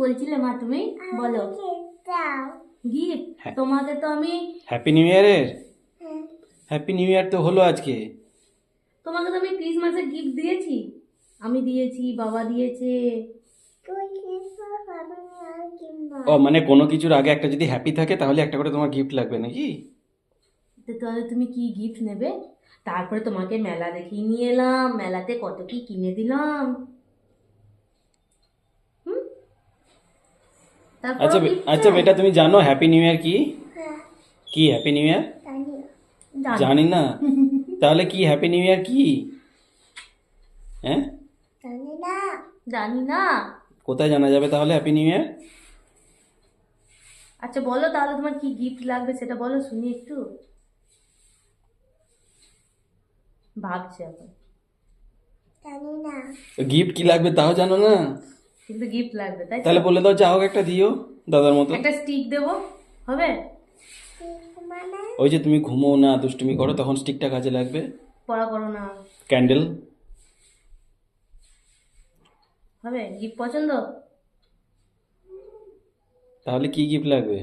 বলছিলে মা তুমি? বলো। গিফট তোমাকে তো আমি হ্যাপি নিউ ইয়ারের হ্যাপি নিউ ইয়ার তো হলো আজকে। তোমাকে তো আমি ক্রিসমাসের গিফট দিয়েছি। আমি দিয়েছি, বাবা দিয়েছে। ও মানে কোনো কিছুর আগে একটা যদি হ্যাপি থাকে তাহলে একটা করে তোমার গিফট লাগবে নাকি? তো তাহলে তুমি কি গিফট নেবে? তারপরে তোমাকে মেলা দেখিয়ে নিয়ে এলাম, মেলাতে কত কি কিনে দিলাম। হুম, তারপরও আচ্ছা গিফট আচ্ছা চাই? বেটা, তুমি জানো হ্যাপি নিউ ইয়ার কি? কি হ্যাপি নিউ ইয়ার? জানি। জানি না? তাহলে কি হ্যাপি নিউ ইয়ার কি? হ্যাঁ, জানি না। কোথায় জানা যাবে তাহলে হ্যাপি নিউ ইয়ার? আচ্ছা বলো তাহলে তোমার কি গিফট লাগবে সেটা বলো শুনি একটু। ভাবছি এখন। গিফট কি লাগবে তাও জানো না? কিন্তু গিফট লাগবে তাই তো? তাহলে বলে দাও, যা হোক একটা দিও দাদার মতো। একটা স্টিক দেবো, হবে? ওই যে তুমি ঘুমো না, দুষ্টুমি করো, তখন স্টিকটা কাজে লাগবে। পড়া করো না। ক্যান্ডেল। হবে? গিফট পছন্দ? তাহলে কি গিফট লাগবে?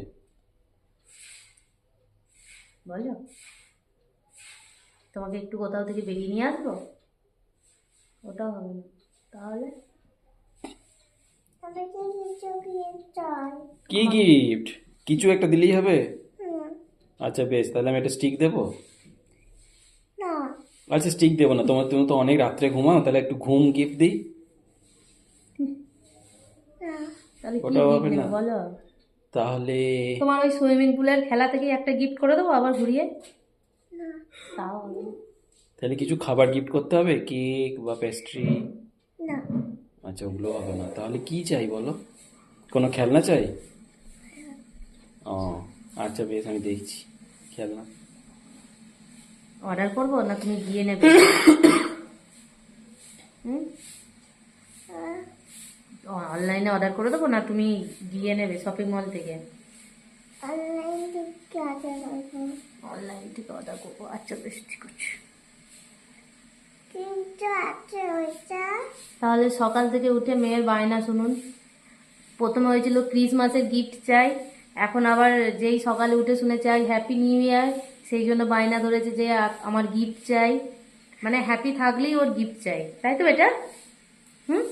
বলো। তোমাকে একটু কোথাও থেকে বেরিয়ে নিয়ে আসবো? ওটাও হবে না। তাহলে কি গিফট? কিছু একটা দিলেই হবে? আচ্ছা বেশ, তাহলে আমি একটা স্টিক দেবো। আচ্ছা স্টিক দেবো না, তুমি তো অনেক রাত্রে ঘুমাও, তাহলে একটু ঘুম গিফট দিই। তাহলে কি ওটাও গিফট হবে না? দেবো বলো? তাহলে তোমার ওই সুইমিং পুলের খেলা থেকে একটা গিফট করে দেবো আবার ঘুরিয়ে। তাও হবে না। তাহলে কিছু খাবার গিফট করতে হবে, কেক বা পেস্ট্রি? আচ্ছা ওগুলো হবে না, তাহলে কি চাই বলো? কোনো খেলনা চাই? ও আচ্ছা বেশ, আমি দেখছি খেলনা। অর্ডার করবো না তুমি গিয়ে নেবে? হুম, অনলাইনে অর্ডার করে দেবো না তুমি গিয়ে নেবে শপিং মল থেকে? অনলাইন থেকে অর্ডার করবো। আচ্ছা বেশ, ঠিক আছে। তাহলে সকাল থেকে উঠে মেয়ের বায়না শুনুন। প্রথমে হয়েছিল ক্রিসমাসের গিফট চাই, এখন আবার যেই সকালে উঠে শুনে চাই হ্যাপি নিউ ইয়ার, সেই জন্য বায়না ধরেছে যে আমার গিফট চাই। মানে হ্যাপি থাকলেই ওর গিফট চাই, তাই তো এটা? হুম।